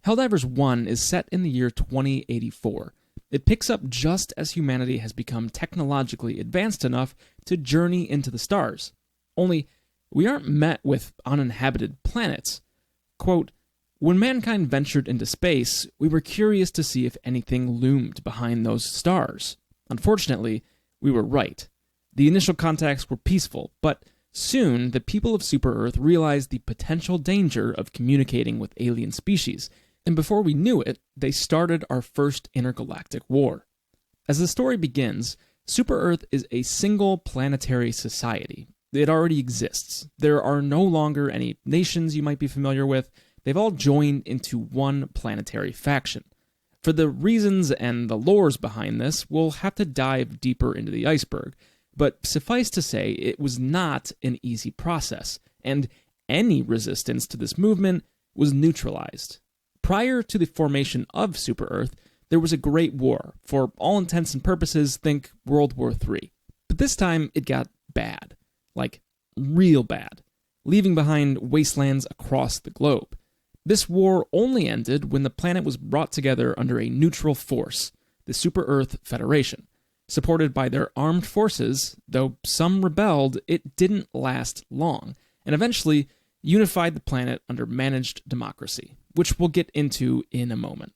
Helldivers 1 is set in the year 2084. It picks up just as humanity has become technologically advanced enough to journey into the stars. Only, we aren't met with uninhabited planets. Quote, "When mankind ventured into space, we were curious to see if anything loomed behind those stars. Unfortunately, we were right. The initial contacts were peaceful, but soon the people of Super-Earth realized the potential danger of communicating with alien species, and before we knew it, they started our first intergalactic war." As the story begins, Super-Earth is a single planetary society. It already exists. There are no longer any nations you might be familiar with. They've all joined into one planetary faction. For the reasons and the lores behind this, we'll have to dive deeper into the iceberg, but suffice to say, it was not an easy process, and any resistance to this movement was neutralized. Prior to the formation of Super-Earth, there was a great war. For all intents and purposes, think World War III. But this time, it got bad. Like, real bad. Leaving behind wastelands across the globe. This war only ended when the planet was brought together under a neutral force, the Super-Earth Federation. Supported by their armed forces, though some rebelled, it didn't last long, and eventually unified the planet under managed democracy, which we'll get into in a moment.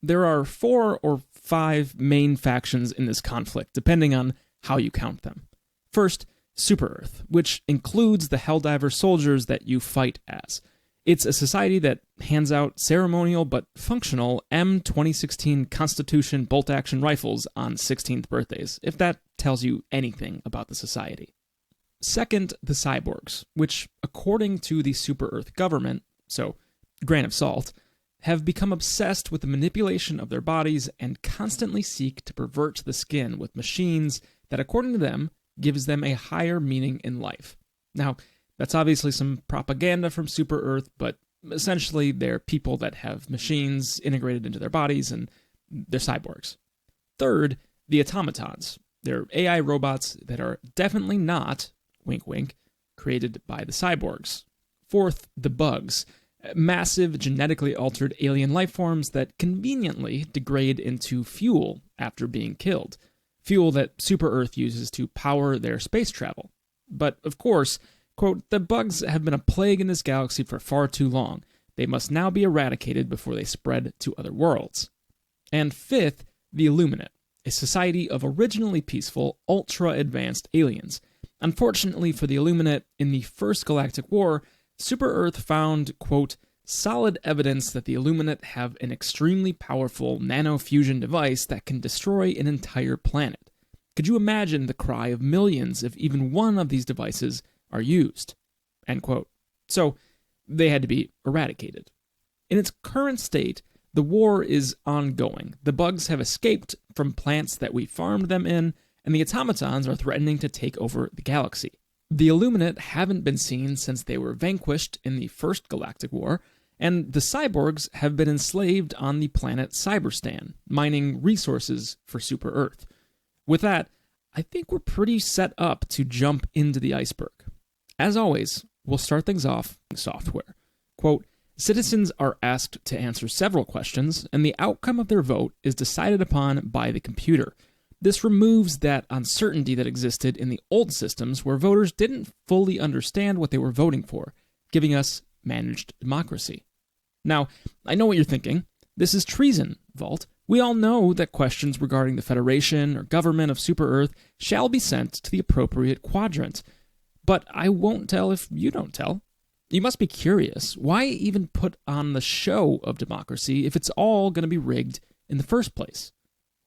There are 4 or 5 main factions in this conflict, depending on how you count them. First, Super-Earth, which includes the Helldiver soldiers that you fight as. It's a society that hands out ceremonial but functional M2016 Constitution bolt-action rifles on 16th birthdays, if that tells you anything about the society. Second, the Cyborgs, which, according to the Super-Earth government, so grain of salt, have become obsessed with the manipulation of their bodies and constantly seek to pervert the skin with machines that, according to them, gives them a higher meaning in life. Now, that's obviously some propaganda from Super-Earth, but essentially they're people that have machines integrated into their bodies, and they're cyborgs. Third, the automatons. They're AI robots that are definitely not, wink wink, created by the cyborgs. Fourth, the bugs. Massive, genetically altered alien life forms that conveniently degrade into fuel after being killed. Fuel that Super-Earth uses to power their space travel. But, of course, quote, "The bugs have been a plague in this galaxy for far too long. They must now be eradicated before they spread to other worlds." And fifth, the Illuminate, a society of originally peaceful, ultra-advanced aliens. Unfortunately for the Illuminate, in the First Galactic War, Super-Earth found, quote, "solid evidence that the Illuminate have an extremely powerful nano-fusion device that can destroy an entire planet. Could you imagine the cry of millions if even one of these devices are used?" End quote. So, they had to be eradicated. In its current state, the war is ongoing. The bugs have escaped from plants that we farmed them in, and the automatons are threatening to take over the galaxy. The Illuminate haven't been seen since they were vanquished in the First Galactic War, and the cyborgs have been enslaved on the planet Cyberstan, mining resources for Super-Earth. With that, I think we're pretty set up to jump into the iceberg. As always, we'll start things off with software. Quote, "Citizens are asked to answer several questions, and the outcome of their vote is decided upon by the computer. This removes that uncertainty that existed in the old systems where voters didn't fully understand what they were voting for, giving us managed democracy." Now, I know what you're thinking. This is treason, Vault. We all know that questions regarding the Federation or government of Super-Earth shall be sent to the appropriate quadrant. But I won't tell if you don't tell. You must be curious. Why even put on the show of democracy if it's all going to be rigged in the first place?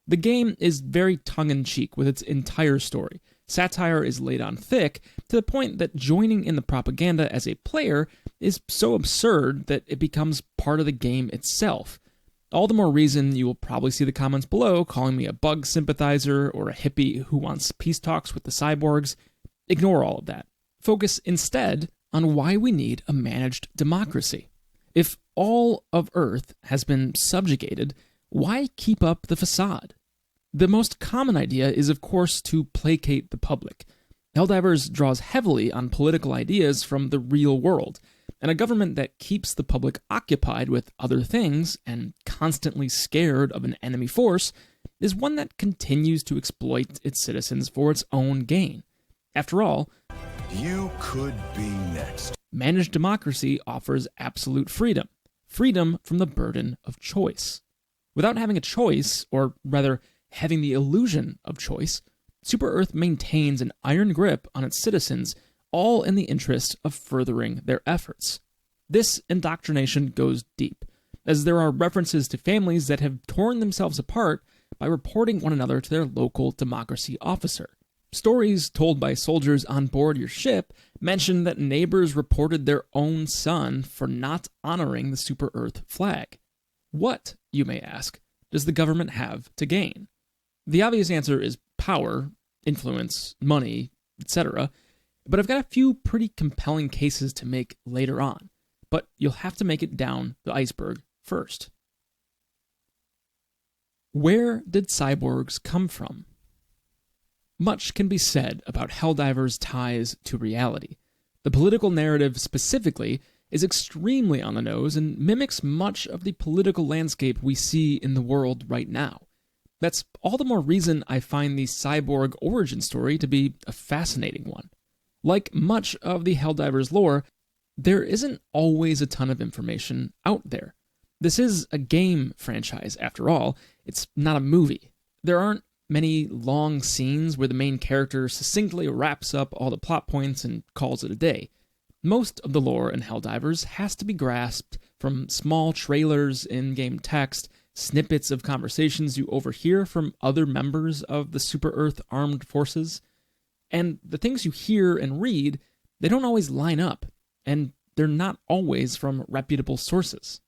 The game is very tongue-in-cheek with its entire story. Satire is laid on thick to the point that joining in the propaganda as a player is so absurd that it becomes part of the game itself. All the more reason you will probably see the comments below calling me a bug sympathizer or a hippie who wants peace talks with the cyborgs. Ignore all of that. Focus instead on why we need a managed democracy. If all of Earth has been subjugated, why keep up the facade? The most common idea is, of course, to placate the public. Helldivers draws heavily on political ideas from the real world. and a government that keeps the public occupied with other things and constantly scared of an enemy force is one that continues to exploit its citizens for its own gain. After all, you could be next. Managed democracy offers absolute freedom. Freedom from the burden of choice. Without having a choice, or rather, having the illusion of choice, Super Earth maintains an iron grip on its citizens, all in the interest of furthering their efforts. This indoctrination goes deep, as there are references to families that have torn themselves apart by reporting one another to their local democracy officer. Stories told by soldiers on board your ship mention that neighbors reported their own son for not honoring the Super Earth flag. What, you may ask, does the government have to gain? The obvious answer is power, influence, money, etc., but I've got a few pretty compelling cases to make later on, but you'll have to make it down the iceberg first. Where did cyborgs come from? Much can be said about Helldivers' ties to reality. The political narrative specifically is extremely on the nose and mimics much of the political landscape we see in the world right now. That's all the more reason I find the cyborg origin story to be a fascinating one. Like much of the Helldivers lore, there isn't always a ton of information out there. This is a game franchise, after all. It's not a movie. There aren't many long scenes where the main character succinctly wraps up all the plot points and calls it a day. Most of the lore in Helldivers has to be grasped from small trailers, in-game text, snippets of conversations you overhear from other members of the Super Earth Armed Forces. And the things you hear and read, they don't always line up, and they're not always from reputable sources.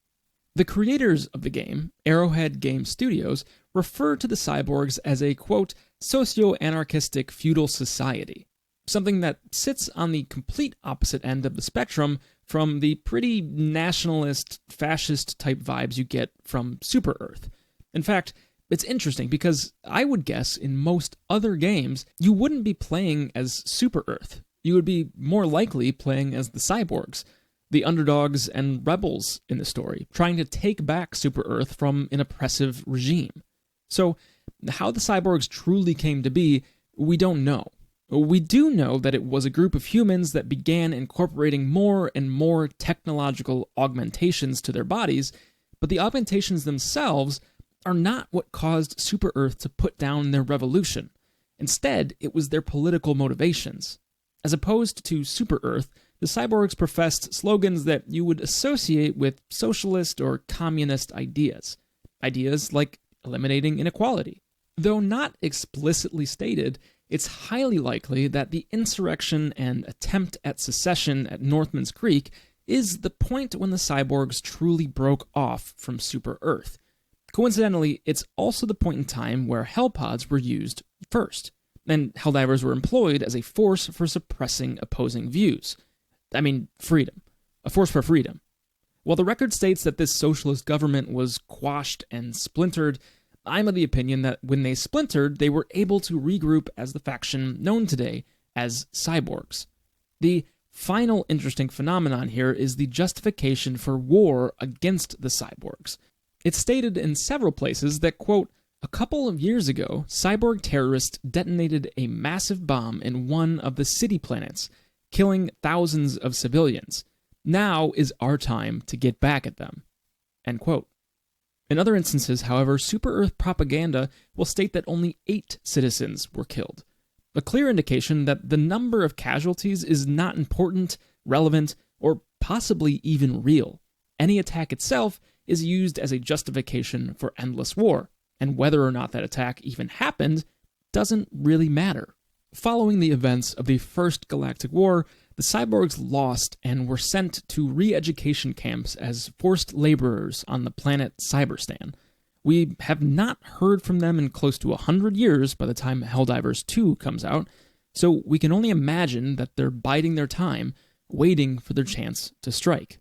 The creators of the game, Arrowhead Game Studios, refer to the cyborgs as a, quote, socio-anarchistic feudal society, something that sits on the complete opposite end of the spectrum from the pretty nationalist, fascist-type vibes you get from Super Earth. In fact, it's interesting because I would guess in most other games, you wouldn't be playing as Super Earth. You would be more likely playing as the cyborgs, the underdogs and rebels in the story, trying to take back Super Earth from an oppressive regime. So, how the cyborgs truly came to be, we don't know. We do know that it was a group of humans that began incorporating more and more technological augmentations to their bodies, but the augmentations themselves are not what caused Super Earth to put down their revolution. Instead, it was their political motivations. As opposed to Super Earth, the cyborgs professed slogans that you would associate with socialist or communist ideas. Ideas like eliminating inequality. Though not explicitly stated, it's highly likely that the insurrection and attempt at secession at Northman's Creek is the point when the cyborgs truly broke off from Super Earth. Coincidentally, it's also the point in time where Hellpods were used first, and Helldivers were employed as a force for suppressing opposing views. I mean, freedom. A force for freedom. While the record states that this socialist government was quashed and splintered, I'm of the opinion that when they splintered, they were able to regroup as the faction known today as cyborgs. The final interesting phenomenon here is the justification for war against the cyborgs. It's stated in several places that, quote, a couple of years ago, cyborg terrorists detonated a massive bomb in one of the city planets, killing thousands of civilians. Now is our time to get back at them. End quote. In other instances, however, Super Earth propaganda will state that only 8 citizens were killed. A clear indication that the number of casualties is not important, relevant, or possibly even real. Any attack itself is used as a justification for endless war, and whether or not that attack even happened doesn't really matter. Following the events of the First Galactic War, the cyborgs lost and were sent to re-education camps as forced laborers on the planet Cyberstan. We have not heard from them in close to 100 years by the time Helldivers 2 comes out, so we can only imagine that they're biding their time, waiting for their chance to strike.